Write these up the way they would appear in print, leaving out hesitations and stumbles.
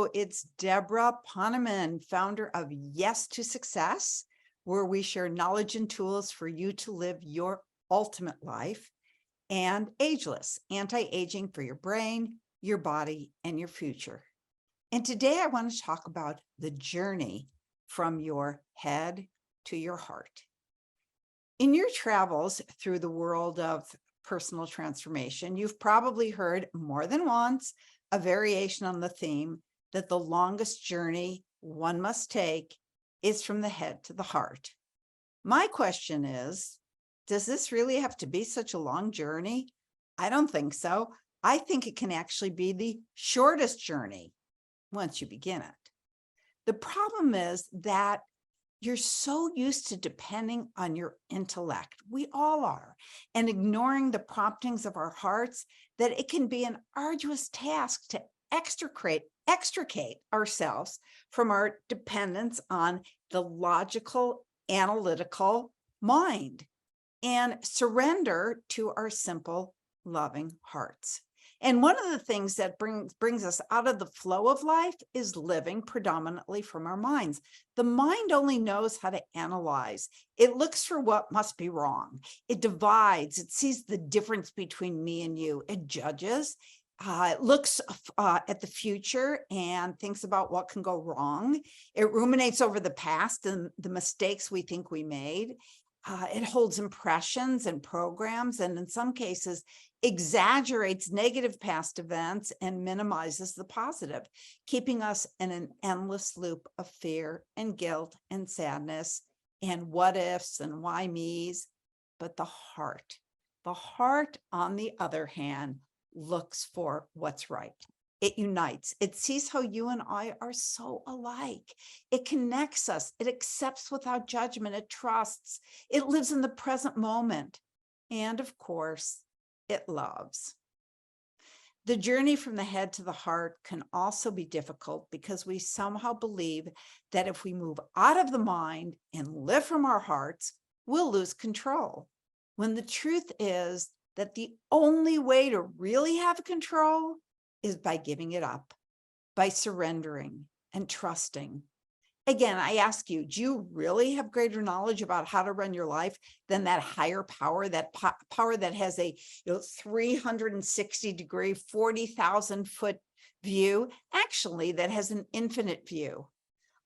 Hello, it's Deborah Poneman, founder of Yes to Success, where we share knowledge and tools for you to live your ultimate life, and Ageless, anti-aging for your brain, your body, and your future. And today I want to talk about the journey from your head to your heart. In your travels through the world of personal transformation, you've probably heard more than once a variation on the theme that the longest journey one must take is from the head to the heart. My question is, does this really have to be such a long journey? I don't think so. I think it can actually be the shortest journey once you begin it. The problem is that you're so used to depending on your intellect. We all are, and ignoring the promptings of our hearts, that it can be an arduous task to extricate ourselves from our dependence on the logical, analytical mind and surrender to our simple, loving hearts. And one of the things that brings us out of the flow of life is living predominantly from our minds. The mind only knows how to analyze. It looks for what must be wrong. It divides. It sees the difference between me and you. It judges. It looks at the future and thinks about what can go wrong. It ruminates over the past and the mistakes we think we made. It holds impressions and programs, and in some cases, exaggerates negative past events and minimizes the positive, keeping us in an endless loop of fear and guilt and sadness and what ifs and why me's. But the heart, on the other hand, looks for what's right. It unites. It sees how you and I are so alike. It connects us. It accepts without judgment. It trusts. It lives in the present moment. And of course, it loves. The journey from the head to the heart can also be difficult because we somehow believe that if we move out of the mind and live from our hearts, we'll lose control. When the truth is that the only way to really have control is by giving it up, by surrendering and trusting. Again, I ask you, do you really have greater knowledge about how to run your life than that higher power, that power that has a 360-degree, 40,000-foot view, actually that has an infinite view,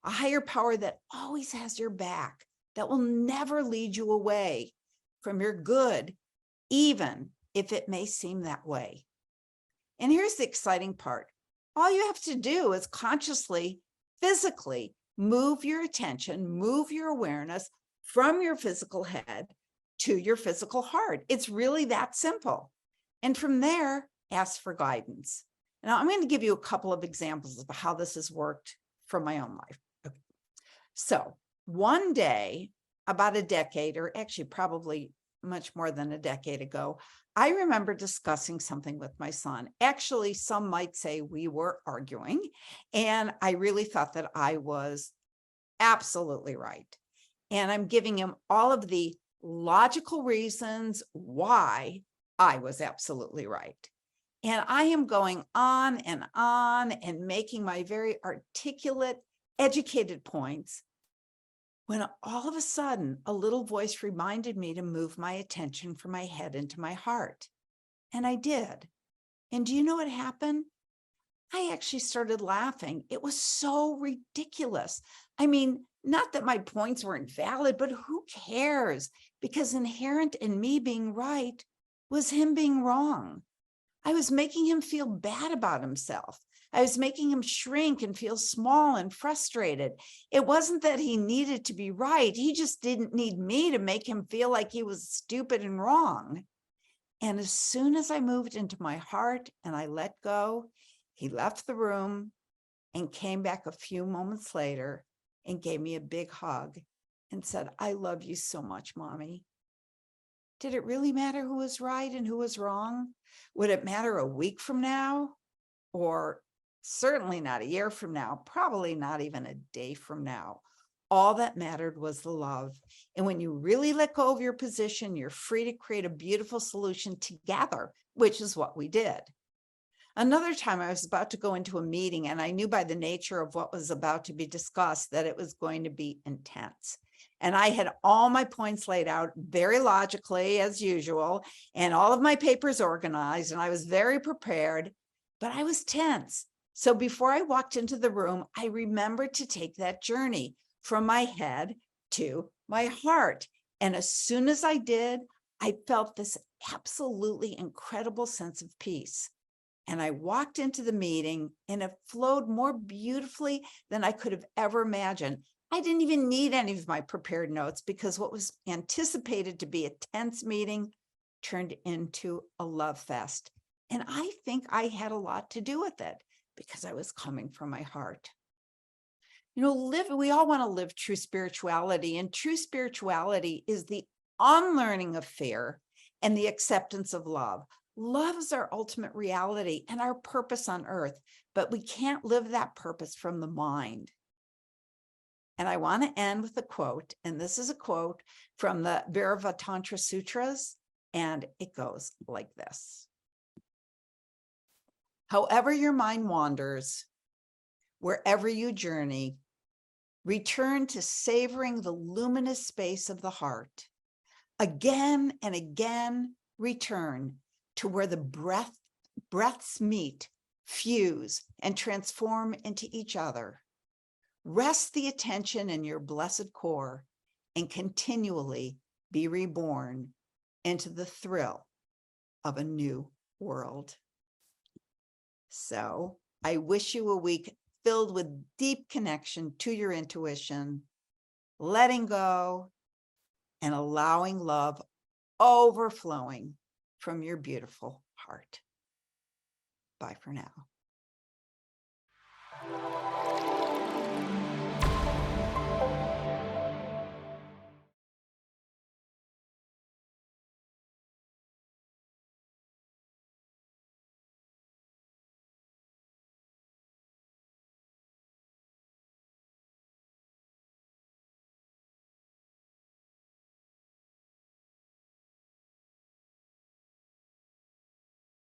a higher power that always has your back, that will never lead you away from your good, even if it may seem that way. And here's the exciting part. All you have to do is consciously, physically move your attention, move your awareness from your physical head to your physical heart. It's really that simple. And from there, ask for guidance. Now, I'm going to give you a couple of examples of how this has worked from my own life. Okay. So one day, about a decade, or actually probably much more than a decade ago, I remember discussing something with my son. Actually, some might say we were arguing, and I really thought that I was absolutely right. And I'm giving him all of the logical reasons why I was absolutely right. And I am going on and making my very articulate, educated points, when all of a sudden, a little voice reminded me to move my attention from my head into my heart. And I did. And do you know what happened? I actually started laughing. It was so ridiculous. I mean, not that my points weren't valid, but who cares? Because inherent in me being right was him being wrong. I was making him feel bad about himself. I was making him shrink and feel small and frustrated. It wasn't that he needed to be right. He just didn't need me to make him feel like he was stupid and wrong. And as soon as I moved into my heart and I let go, he left the room and came back a few moments later and gave me a big hug and said, "I love you so much, Mommy." Did it really matter who was right and who was wrong? Would it matter a week from now? Or certainly not a year from now, probably not even a day from now. All that mattered was the love. And when you really let go of your position, you're free to create a beautiful solution together, which is what we did. Another time I was about to go into a meeting and I knew by the nature of what was about to be discussed that it was going to be intense. And I had all my points laid out very logically as usual, and all of my papers organized, and I was very prepared, but I was tense. So before I walked into the room, I remembered to take that journey from my head to my heart. And as soon as I did, I felt this absolutely incredible sense of peace. And I walked into the meeting and it flowed more beautifully than I could have ever imagined. I didn't even need any of my prepared notes because what was anticipated to be a tense meeting turned into a love fest. And I think I had a lot to do with it because I was coming from my heart. You know, we all want to live true spirituality, and true spirituality is the unlearning of fear and the acceptance of love. Love is our ultimate reality and our purpose on earth, but we can't live that purpose from the mind. And I want to end with a quote, and this is a quote from the Vairavata Sutras, and it goes like this. However your mind wanders, wherever you journey, return to savoring the luminous space of the heart. Again and again, return to where the breaths meet, fuse, and transform into each other. Rest the attention in your blessed core and continually be reborn into the thrill of a new world. So I wish you a week filled with deep connection to your intuition, letting go, and allowing love overflowing from your beautiful heart. Bye for now.